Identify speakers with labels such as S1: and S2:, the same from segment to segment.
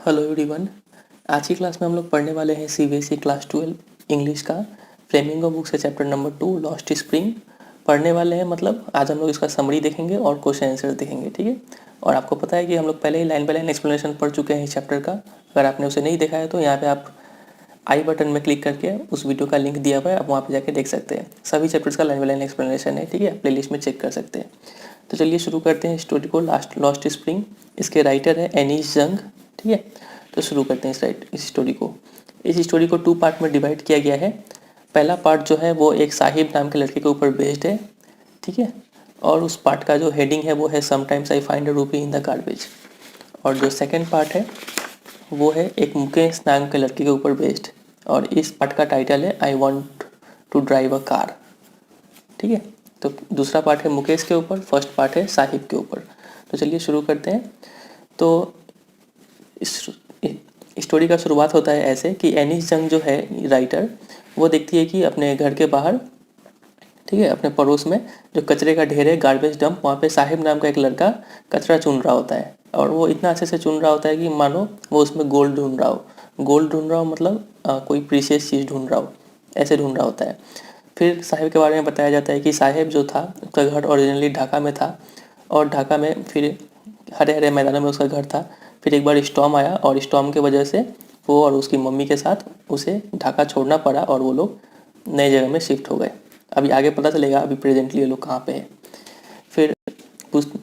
S1: Hello everyone. आज की class में हम लोग पढ़ने वाले हैं सीबीएसई क्लास 12 इंग्लिश का फ्लेमिंगो बुक से चैप्टर नंबर 2 लॉस्ट स्प्रिंग पढ़ने वाले हैं। मतलब आज हम लोग इसका समरी देखेंगे और क्वेश्चन आंसर देखेंगे, ठीक है। और आपको पता है कि हम लोग पहले ही लाइन बाय लाइन एक्सप्लेनेशन पढ़ चुके हैं इस चैप्टर का। अगर आपने उसे नहीं देखा है तो यहाँ पे आप आई बटन में क्लिक करके उस वीडियो का लिंक दिया हुआ है, आप वहाँ पे जाके देख सकते हैं। सभी चैप्टर्स का लाइन बाय लाइन एक्सप्लेनेशन है, ठीक है। प्लेलिस्ट में चेक कर सकते हैं। तो चलिए शुरू करते हैं स्टोरी को। लॉस्ट स्प्रिंग, इसके राइटर है एनीस जंग, ठीक है। तो शुरू करते हैं इस स्टोरी को। इस स्टोरी को 2 पार्ट में डिवाइड किया गया है। पहला पार्ट जो है वो एक साहिब नाम के लड़के के ऊपर बेस्ड है, ठीक है। और उस पार्ट का जो हेडिंग है वो है समटाइम्स आई फाइंड अ रूपी इन द गार्बेज। और जो सेकंड पार्ट है वो है एक मुकेश नाम के लड़के के ऊपर बेस्ड, और इस पार्ट का टाइटल है I want to drive a car, ठीक है। तो दूसरा पार्ट है मुकेश के ऊपर, फर्स्ट पार्ट है साहिब के ऊपर। तो चलिए शुरू करते हैं। तो इस स्टोरी का शुरुआत होता है ऐसे कि एनीस जंग जो है राइटर, वो देखती है कि अपने घर के बाहर, ठीक है, अपने पड़ोस में जो कचरे का ढेर है, गार्बेज डंप, वहाँ पे साहिब नाम का एक लड़का कचरा चुन रहा होता है। और वो इतना अच्छे से चुन रहा होता है कि मानो वो उसमें गोल्ड ढूंढ रहा हो। गोल्ड ढूंढ रहा हो मतलब कोई प्रीशियस चीज़ ढूंढ रहा हो, ऐसे ढूंढ रहा होता है। फिर साहिब के बारे में बताया जाता है कि साहिब जो था उसका घर ओरिजिनली ढाका में था, और ढाका में फिर हरे हरे मैदानों में उसका घर था। फिर एक बार स्टॉर्म आया और स्टॉर्म की वजह से वो और उसकी मम्मी के साथ उसे ढाका छोड़ना पड़ा और वो लोग नई जगह में शिफ्ट हो गए। अभी आगे पता चलेगा अभी प्रेजेंटली ये लोग कहाँ पे है। फिर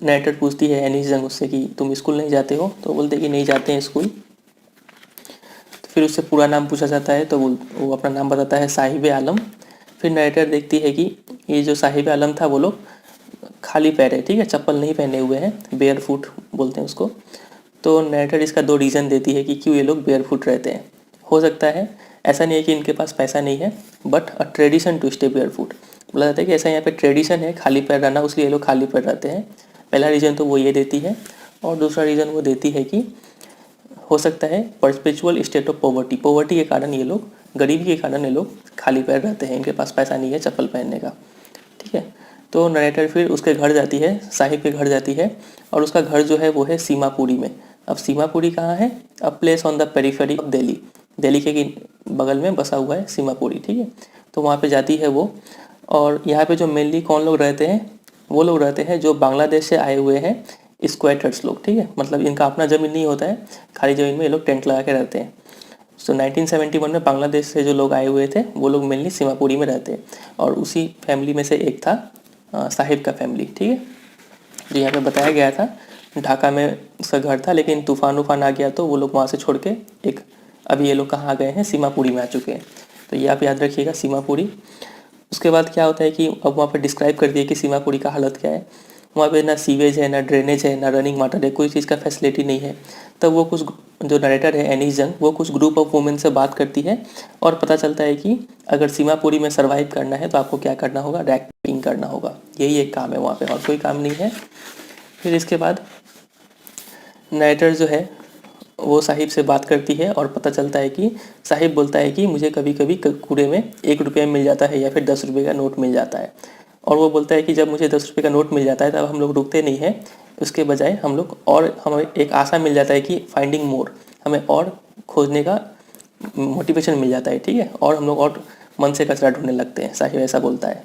S1: नैरेटर पूछती है एनीस जंग उससे कि तुम स्कूल नहीं जाते हो, तो बोलते कि नहीं जाते हैं स्कूल। तो फिर उससे पूरा नाम पूछा जाता है तो वो अपना नाम बताता है साहिब आलम। फिर नैरेटर देखती है कि ये जो साहिब आलम था वो लोग खाली पैर है, ठीक है, चप्पल नहीं पहने हुए हैं, बेयर फुट बोलते हैं उसको। तो नैरेटर इसका 2 रीज़न देती है कि क्यों ये लोग बेयर फुट रहते हैं। हो सकता है ऐसा नहीं है कि इनके पास पैसा नहीं है, but a tradition to stay barefoot. बोला जाता है कि ऐसा यहाँ पे ट्रेडिशन है खाली पैर रहना, उसलिए ये लोग खाली पैर रहते हैं। पहला रीज़न तो वो ये देती है। और दूसरा रीज़न वो देती है कि हो सकता है perpetual state of poverty, poverty के कारण ये लोग, गरीबी के कारण ये लोग खाली पैर रहते हैं, इनके पास पैसा नहीं है चप्पल पहनने का, ठीक है। तो नरेटर फिर उसके घर जाती है, साहिब के घर जाती है, और उसका घर जो है वो है सीमापुरी में। अब सीमापुरी कहाँ है? अ place on the periphery of Delhi, Delhi के बगल में बसा हुआ है सीमापुरी, ठीक है। तो वहाँ पे जाती है वो। और यहाँ पे जो मेनली कौन लोग रहते हैं, वो लोग रहते हैं जो बांग्लादेश से आए हुए हैं स्क्वेटर्स लोग, ठीक है। मतलब इनका अपना ज़मीन नहीं होता है, खाली ज़मीन में ये लोग टेंट लगा के रहते हैं। सो 1971 में बांग्लादेश से जो लोग आए हुए थे वो लोग मेनली सीमापुरी में रहते हैं, और उसी फैमिली में से एक था साहिब का फैमिली, ठीक है। जो यहाँ पे बताया गया था ढाका में उसका घर था, लेकिन तूफान उफान आ गया तो वो लोग वहाँ से छोड़ के एक, अभी ये लोग कहाँ आ गए हैं, सीमापुरी में आ चुके हैं। तो ये आप याद रखिएगा, सीमापुरी। उसके बाद क्या होता है कि अब वहाँ पे डिस्क्राइब कर दिया कि सीमापुरी का हालत क्या है। वहाँ पे ना सीवेज है, ना ड्रेनेज है, ना रनिंग वाटर है, कोई चीज़ का फैसिलिटी नहीं है। तब वो कुछ, जो नरेटर है एनीस जंग, वो कुछ ग्रुप ऑफ वुमेन से बात करती है और पता चलता है कि अगर सीमापुरी में सर्वाइव करना है तो आपको क्या करना होगा, रैक पिकिंग करना होगा। यही एक काम है वहाँ पे, और कोई काम नहीं है। फिर इसके बाद नरेटर जो है वो साहिब से बात करती है और पता चलता है कि साहिब बोलता है कि मुझे कभी कभी कूड़े में 1 रुपया मिल जाता है या फिर 10 रुपये का नोट मिल जाता है। और वो बोलता है कि जब मुझे 10 रुपये का नोट मिल जाता है तब हम लोग रुकते नहीं हैं, उसके बजाय हम लोग, और हमें एक आशा मिल जाता है कि फाइंडिंग मोर, हमें और खोजने का मोटिवेशन मिल जाता है, ठीक है। और हम लोग और मन से कचरा ढूंढने लगते हैं, साहिब ऐसा बोलता है।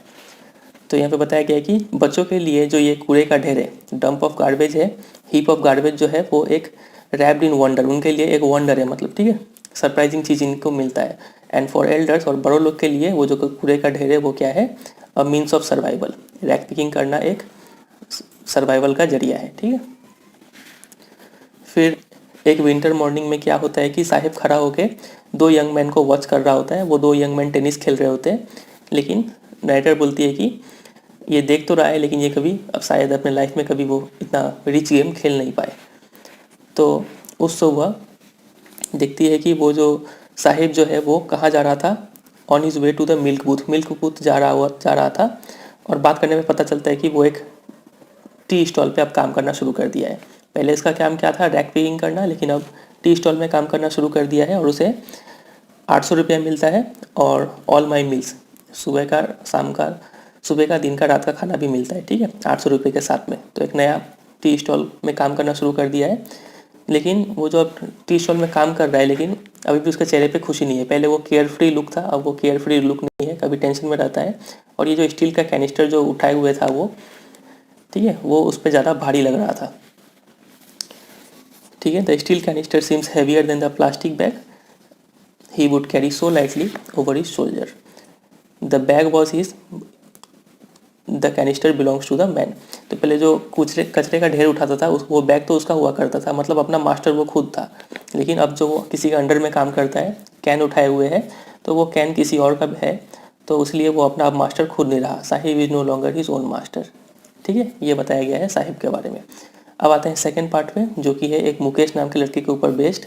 S1: तो यहाँ पे बताया गया है कि बच्चों के लिए जो ये कूड़े का ढेर है, डंप ऑफ गार्बेज है, हीप ऑफ गार्बेज जो है वो एक रैप्ड इन वंडर, उनके लिए एक वंडर है, मतलब, ठीक है, सरप्राइजिंग चीज़ इनको मिलता है। एंड फॉर एल्डर्स, और बड़ों लोग के लिए वो जो कूड़े का ढेर है वो क्या है, a means of survival. Rag picking करना एक सर्वाइवल का जरिया है, ठीक है। फिर एक विंटर मॉर्निंग में क्या होता है कि साहिब खड़ा होकर 2 यंग मैन को वॉच कर रहा होता है। वो 2 यंग मैन टेनिस खेल रहे होते हैं, लेकिन नाइटर बोलती है कि ये देख तो रहा है लेकिन ये कभी अब शायद अपने लाइफ में कभी वो इतना रिच गेम खेल नहीं पाए। तो उस सुबह देखती है कि वो जो साहिब जो है वो कहाँ जा रहा था, on his way to the milk booth जा रहा था। और बात करने में पता चलता है कि वो एक टी स्टॉल पे अब काम करना शुरू कर दिया है। पहले इसका काम क्या था, रैक पिकिंग करना, लेकिन अब टी स्टॉल में काम करना शुरू कर दिया है, और उसे 800 रुपया मिलता है, और ऑल माई मील्स, सुबह का, शाम का, सुबह का, दिन का, रात का खाना भी मिलता है, ठीक है, 800 रुपये के साथ में। तो एक नया टी स्टॉल में काम करना शुरू कर दिया है। लेकिन वो जो अब टी स्टॉल में काम कर रहा है, लेकिन अभी भी उसके चेहरे पे खुशी नहीं है। पहले वो केयर फ्री लुक था, अब वो केयर फ्री लुक नहीं है, कभी टेंशन में रहता है। और ये जो स्टील का कैनिस्टर जो उठाए हुए था वो, ठीक है, वो उस पर ज़्यादा भारी लग रहा था। ठीक है, the steel canister seems heavier than the plastic bag he would carry so lightly over his shoulder. The bag was his, the canister belongs to the man. तो पहले जो कचरे कचरे का ढेर उठाता था, उस वो बैग तो उसका हुआ करता था, मतलब अपना मास्टर वो खुद था। लेकिन अब जो वो किसी के अंडर में काम करता है, कैन उठाए हुए है, तो वो कैन किसी और का है, तो इसलिए वो अपना अब मास्टर खुद नहीं रहा। Saheb is no longer his own master. ठीक है, ये बताया गया है साहिब के बारे में। अब आते हैं सेकेंड पार्ट में, जो कि है एक मुकेश नाम के लड़के के ऊपर बेस्ड,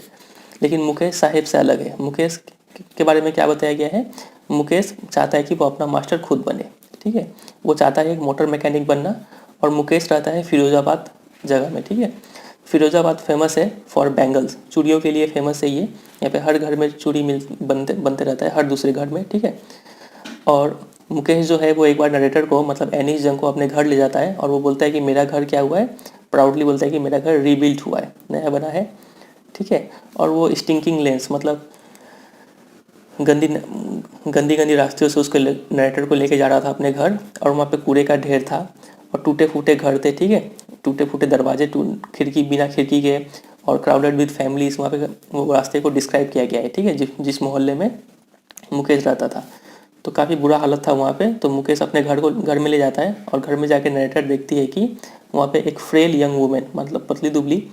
S1: लेकिन मुकेश साहिब से अलग है। मुकेश के बारे में क्या बताया गया है, मुकेश चाहता है कि वो अपना मास्टर खुद बने। ठीक है, वो चाहता है एक मोटर मैकेनिक बनना, और मुकेश रहता है फिरोज़ाबाद जगह में। ठीक है, फिरोज़ाबाद फेमस है फॉर बैंगल्स, चूड़ियों के लिए फेमस है ये। यहाँ पे हर घर में चूड़ी बनते बनते रहता है, हर दूसरे घर में। ठीक है, और मुकेश जो है वो एक बार नरेटर को, मतलब एनीस जंग को अपने घर ले जाता है, और वो बोलता है कि मेरा घर क्या हुआ है, प्राउडली बोलता है कि मेरा घर रीबिल्ड हुआ है, नया बना है। ठीक है, और वो स्टिंकिंग लेंस, मतलब गंदी गंदी गंदी रास्ते से उसके नरेटर को लेके जा रहा था अपने घर, और वहाँ पे कूड़े का ढेर था और टूटे फूटे घर थे। ठीक है, टूटे फूटे दरवाजे, खिड़की बिना खिड़की के, और क्राउडेड विद फैमिलीज। वहाँ पे वो रास्ते को डिस्क्राइब किया गया है। ठीक है, जिस मोहल्ले में मुकेश रहता था, तो काफ़ी बुरा हालत था वहाँ पे। तो मुकेश अपने घर में ले जाता है, और घर में जाके नरेटर देखती है कि वहाँ पे एक फ्रेल यंग वुमेन, मतलब पतली दुबली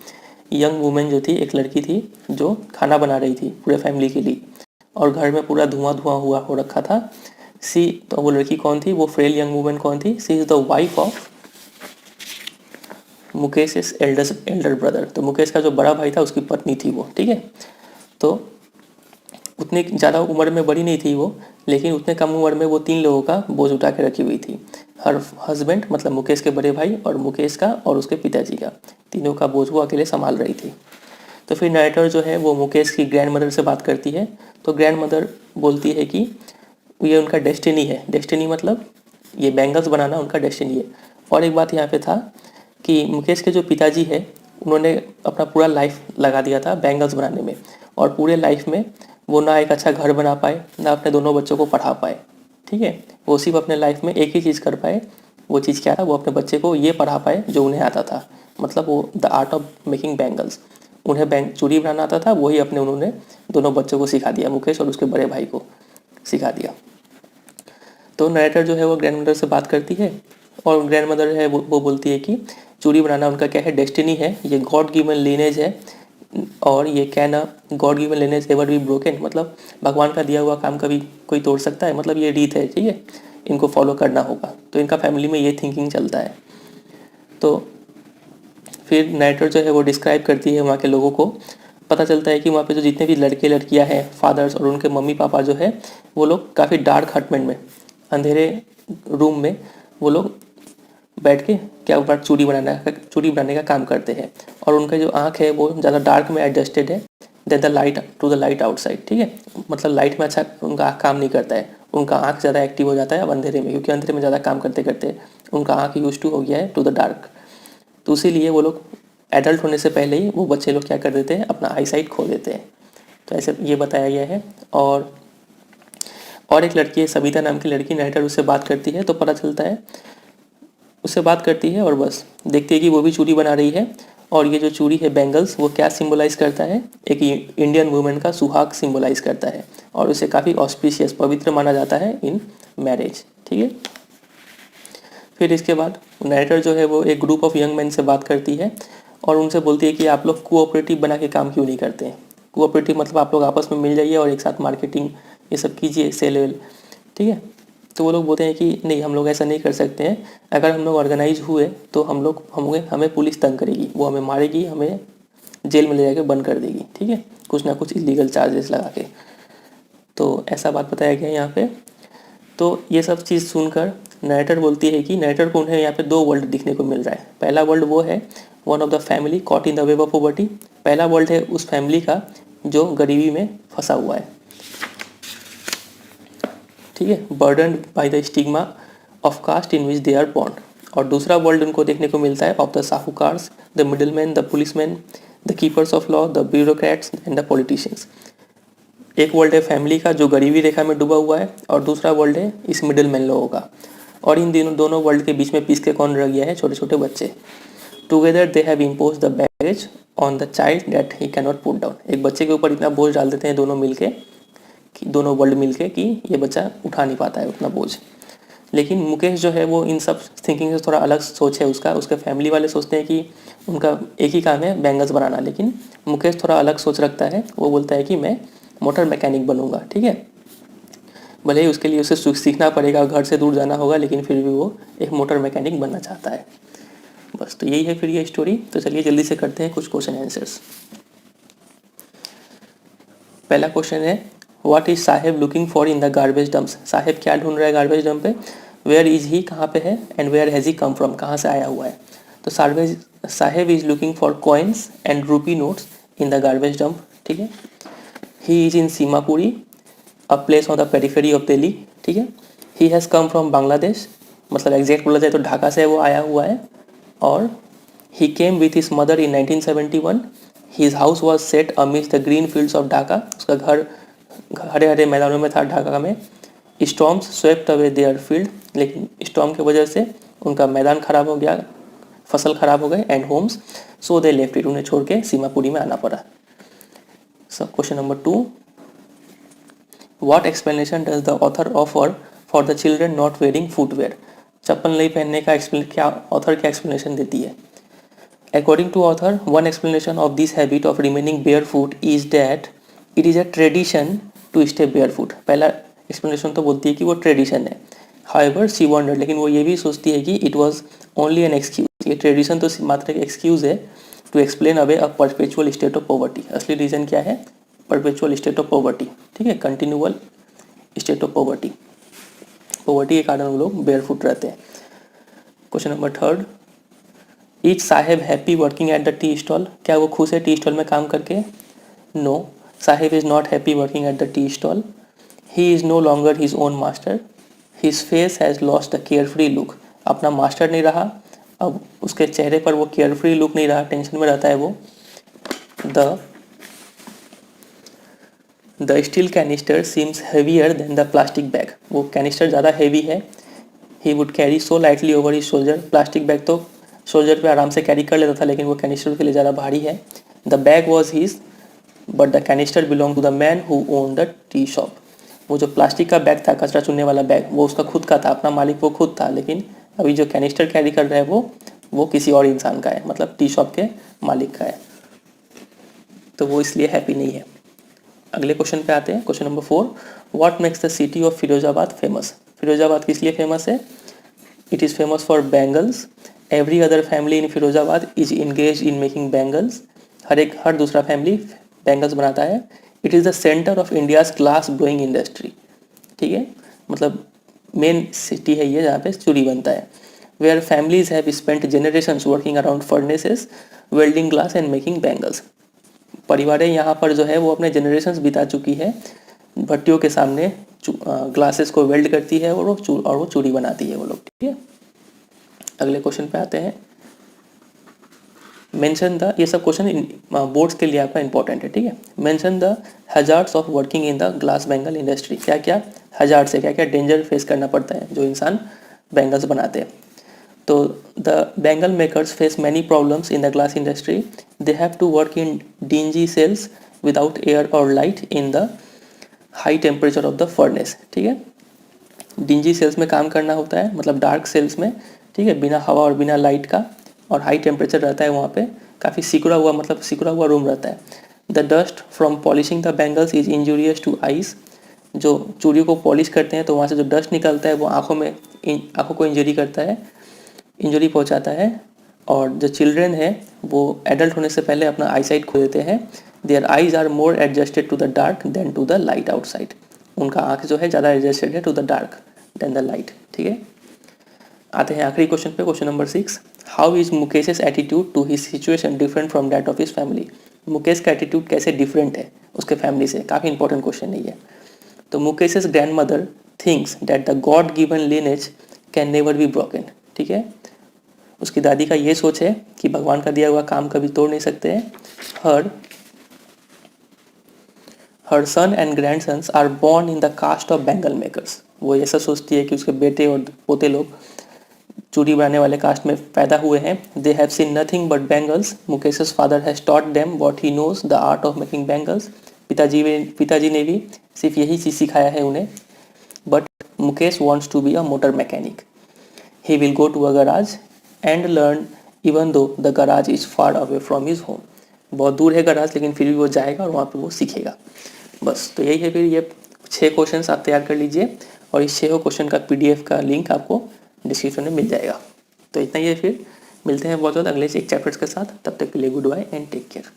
S1: यंग वुमेन जो थी, एक लड़की थी जो खाना बना रही थी पूरे फैमिली के लिए, और घर में पूरा धुआं धुआं हुआ हो रखा था। सी, तो वो लड़की कौन थी, वो फ्रेल यंग वुमेन कौन थी, she is the wife of Mukesh is elder brother. तो मुकेश का जो बड़ा भाई था उसकी पत्नी थी वो। ठीक है, तो उतनी ज़्यादा उम्र में बड़ी नहीं थी वो, लेकिन उतने कम उम्र में वो 3 लोगों का बोझ उठा के रखी हुई थी। हर हस्बैंड, मतलब मुकेश के बड़े भाई और मुकेश का और उसके पिताजी का, तीनों का बोझ वो अकेले संभाल रही थी। तो फिर नरेटर जो है वो मुकेश की ग्रैंड मदर से बात करती है। तो ग्रैंड मदर बोलती है कि ये उनका डेस्टिनी है। डेस्टिनी मतलब ये बैंगल्स बनाना उनका डेस्टिनी है। और एक बात यहाँ पे था कि मुकेश के जो पिताजी है, उन्होंने अपना पूरा लाइफ लगा दिया था बैंगल्स बनाने में, और पूरे लाइफ में वो ना एक अच्छा घर बना पाए, ना अपने दोनों बच्चों को पढ़ा पाए। ठीक है, वो सिर्फ अपने लाइफ में एक ही चीज़ कर पाए। वो चीज़ क्या था, वो अपने बच्चे को ये पढ़ा पाए जो उन्हें आता था, मतलब वो the art of making bangles. उन्हें चूड़ी बनाना आता था, वही अपने उन्होंने दोनों बच्चों को सिखा दिया, मुकेश और उसके बड़े भाई को सिखा दिया। तो नरेटर जो है वो ग्रैंड मदर से बात करती है, और ग्रैंड मदर है वो बोलती है कि चूड़ी बनाना उनका क्या है, डेस्टिनी है, ये गॉड गिवन लीनेज है, और ये can a God given lineage ever be broken, मतलब भगवान का दिया हुआ काम कभी कोई तोड़ सकता है, मतलब ये रीत है। ठीक है, इनको फॉलो करना होगा। तो इनका फैमिली में ये थिंकिंग चलता है। तो फिर नरेटर जो है वो डिस्क्राइब करती है वहाँ के लोगों को। पता चलता है कि वहाँ पे जो जितने भी लड़के लड़कियाँ हैं, फादर्स और उनके मम्मी पापा जो है, वो लोग काफ़ी डार्क हटमेंट में, अंधेरे रूम में वो लोग बैठ के क्या बार चूड़ी बनाने का काम करते हैं। और उनका जो आँख है वो ज़्यादा डार्क में एडजस्टेड है than the light to the light outside. ठीक है, मतलब लाइट में अच्छा उनका आँख काम नहीं करता है, उनका आँख ज़्यादा एक्टिव हो जाता है अब अंधेरे में, क्योंकि अंधेरे में ज़्यादा काम करते करते उनका आँख यूज टू हो गया है टू द डार्क। तो इसीलिए वो लोग एडल्ट होने से पहले ही वो बच्चे लोग क्या कर देते हैं, अपना आई साइट खो देते हैं। तो ऐसे ये बताया गया है। और एक लड़की है, सविता नाम की लड़की, नरेटर उससे बात करती है, तो पता चलता है, उससे बात करती है और बस देखती है कि वो भी चूड़ी बना रही है। और ये जो चूड़ी है बैंगल्स, वो क्या सिंबलाइज करता है, एक इंडियन वुमेन का सुहाग सिंबलाइज करता है, और उसे काफ़ी ऑस्पिशियस, पवित्र माना जाता है इन मैरिज। ठीक है, फिर इसके बाद नरेटर जो है वो एक ग्रुप ऑफ यंग मैन से बात करती है, और उनसे बोलती है कि आप लोग कोऑपरेटिव बना के काम क्यों नहीं करते हैं। कोऑपरेटिव मतलब आप लोग आपस में मिल जाइए और एक साथ मार्केटिंग ये सब कीजिए, सेल वेल। ठीक है, तो वो लोग बोलते हैं कि नहीं, हम लोग ऐसा नहीं कर सकते हैं। अगर हम लोग ऑर्गेनाइज हुए तो हमें पुलिस तंग करेगी, वो हमें मारेगी, हमें जेल में ले जाकर बंद कर देगी। ठीक है, कुछ ना कुछ इलीगल चार्जेस लगा के। तो ऐसा बात बताया गया है यहाँ पे। तो ये सब चीज़ सुनकर नरेटर बोलती है कि नरेटर को उन्हें यहाँ पे 2 वर्ल्ड दिखने को मिल रहा है। पहला वर्ल्ड वो है one of the family caught in the web of poverty. पहला वर्ल्ड है उस फैमिली का जो गरीबी में फंसा हुआ है। ठीक है, burden by the stigma of caste in which they are born. और दूसरा वर्ल्ड उनको देखने को मिलता है of the sahukars, the middleman, the policeman, the keepers of law, the bureaucrats and the politicians. एक वर्ल्ड है फैमिली का जो गरीबी रेखा में डूबा हुआ है, और दूसरा वर्ल्ड है इस मिडिल मैन लोगों का, और इन दोनों वर्ल्ड के बीच में पीस के कौन रह गया है? छोटे छोटे बच्चे। Together they have impose the baggage on the child that he can not put down. एक बच्चे के ऊपर इतना बोझ डाल देते हैं दोनों मिलके, कि दोनों वर्ल्ड मिलके, कि ये बच्चा उठा नहीं पाता है उतना बोझ। लेकिन मुकेश जो है वो इन सब थिंकिंग से थोड़ा अलग सोच है उसका। उसके फैमिली वाले सोचते हैं कि उनका एक ही काम है बैंगल्स बनाना, लेकिन मुकेश थोड़ा अलग सोच रखता है। वो बोलता है कि मैं मोटर मैकेनिक बनूंगा, ठीक है। भले ही उसके लिए उसे सीखना पड़ेगा, घर से दूर जाना होगा, लेकिन फिर भी वो एक मोटर मैकेनिक बनना चाहता है। बस तो यही है फिर ये स्टोरी। तो चलिए जल्दी से करते हैं कुछ क्वेश्चन आंसर्स। पहला क्वेश्चन है, what is Saheb looking for in the garbage dumps. Saheb क्या ढूंढ रहा है गार्बेज डंप पे? वेयर इज ही, कहाँ पे है, and where has he come from, कहाँ से आया हुआ है। तो Saheb is looking for coins and rupee notes in the garbage dump, ठीक है। He is in Seemapuri, a place on the periphery of Delhi, ठीक है। He has come from Bangladesh, मतलब एग्जैक्ट बोला जाए तो ढाका से वो आया हुआ है। और he came with his mother in 1971। His house was set amidst the green fields of Dhaka. उसका घर हरे हरे मैदानों में था ढाका में। Storms swept away their field, लेकिन स्टॉर्म की वजह से उनका मैदान खराब हो गया, फसल खराब हो गए, and homes, so they left it, उन्हें छोड़ के सीमापुरी में आना पड़ा। सब question number 2, what explanation does the author offer for the children not wearing footwear. चप्पल नहीं पहनने का क्या ऑथर क्या एक्सप्लेनेशन देती है? According to author, one explanation of this habit of remaining barefoot is that it is a tradition to stay barefoot। पहला explanation तो बोलती है कि वो ट्रेडिशन है। However, she wondered, लेकिन वो ये भी सोचती है कि it was only an excuse। ये ट्रेडिशन तो मात्र एक एक्सक्यूज है to explain away a perpetual state of poverty। असली रीज़न क्या है? perpetual state of poverty, ठीक है, continual state of poverty। poverty के कारण वो लोग barefoot रहते हैं। Question number 3, is Saheb happy working at the tea stall. क्या वो खुश है टी स्टॉल में काम करके? No, Saheb is not happy working at the tea stall. He is no longer his own master. His face has lost the carefree look. अपना master नहीं रहा, अब उसके चेहरे पर वो केयर फ्री लुक नहीं रहा, टेंशन में रहता है वो। The steel canister seems heavier than the plastic bag. वो कैनिस्टर ज़्यादा हैवी है। ही would carry so lightly over his shoulder. Plastic bag तो शोल्डर पे आराम से कैरी कर लेता था, लेकिन वो कैनिस्टर के लिए ज़्यादा भारी है। The bag was his but the canister belong to the man who own the tea shop. वो जो प्लास्टिक का बैग था, कचरा चुनने वाला बैग, वो उसका खुद का था, अपना मालिक वो खुद था। लेकिन अभी जो कैनिस्टर कैरी कर रहा है वो किसी और इंसान का है, मतलब टी शॉप के मालिक का है, तो वो इसलिए हैप्पी नहीं है। अगले क्वेश्चन पे आते हैं। Question number 4, what makes the city of Firozabad famous. Firozabad किस लिए फेमस है? It is famous for bangles. Every other family in Firozabad is engage in making bangles. हर दूसरा फैमिली बैंगल्स बनाता है। It is the centre of India's glass blowing industry, ठीक है, मतलब मेन सिटी है ये जहाँ पे चूड़ी बनता है। Where families have spent generations working around furnaces welding glass and making bangles. परिवारें यहाँ पर जो है वो अपने जनरेशंस बिता चुकी है, भट्टियों के सामने ग्लासेस को वेल्ड करती है और वो चूड़ी बनाती है वो लोग, ठीक है। अगले क्वेश्चन पे आते हैं। मेंशन द, ये सब क्वेश्चन बोर्ड्स के लिए आपका इंपॉर्टेंट है, ठीक है। Mention the hazards of working in the glass bangle industry. क्या क्या हजार्ड से क्या क्या डेंजर फेस करना पड़ता है जो इंसान बैंगल्स बनाते हैं। तो the bangle makers face many problems in the glass industry. They have to work in dingy cells without air और light in the high temperature of the furnace, ठीक है। डिंजी सेल्स में काम करना होता है, मतलब डार्क सेल्स में, ठीक है, बिना हवा और बिना लाइट का, और हाई टेम्परेचर रहता है वहाँ पे, काफ़ी सिकुड़ा हुआ, मतलब सिकुड़ा हुआ रूम रहता है। The dust from polishing the bangles is injurious to eyes. जो चूड़ियों को पॉलिश करते हैं तो वहाँ से जो डस्ट निकलता है वो आँखों को इंजरी करता है, इंजरी पहुँचाता है। और जो चिल्ड्रेन है वो एडल्ट होने से पहले अपना आईसाइट खो देते हैं। Their eyes are more adjusted to the dark than to the light outside. उनका आँख जो है ज़्यादा एडजस्टेड है to the dark than the light, ठीक है। आते हैं आखिरी क्वेश्चन पे, question number 6, how is Mukesh attitude to his situation different from that of his family. Mukesh का एटीट्यूड कैसे डिफरेंट है उसके फैमिली से, काफ़ी इंपॉर्टेंट क्वेश्चन है ये। तो मुकेश's grandmother thinks that the God given lineage can never be broken, ठीक है। उसकी दादी का ये सोच है कि भगवान का दिया हुआ काम कभी तोड़ नहीं सकते हैं। हर son and grand sons are born in the caste of bangle makers. वो ऐसा सोचती है कि उसके बेटे और पोते लोग चूड़ी बनाने वाले कास्ट में पैदा हुए हैं। They have seen nothing but bangles. Mukesh's father has taught them what he knows the art of making bangles. पिताजी ने भी सिर्फ यही चीज़ सिखाया है उन्हें। But Mukesh wants to be a motor mechanic. He will go to a garage and learn even though the garage is far away from his home. बहुत दूर है गराज, लेकिन फिर भी वो जाएगा और वहाँ पे वो सीखेगा। बस तो यही है। फिर ये 6 क्वेश्चंस आप तैयार कर लीजिए और इस 6 क्वेश्चन का PDF का लिंक आपको डिस्क्रिप्शन में मिल जाएगा। तो इतना ही है। फिर मिलते हैं बहुत जल्द अगले एक चैप्टर्स के साथ। तब तक के लिए goodbye and take care.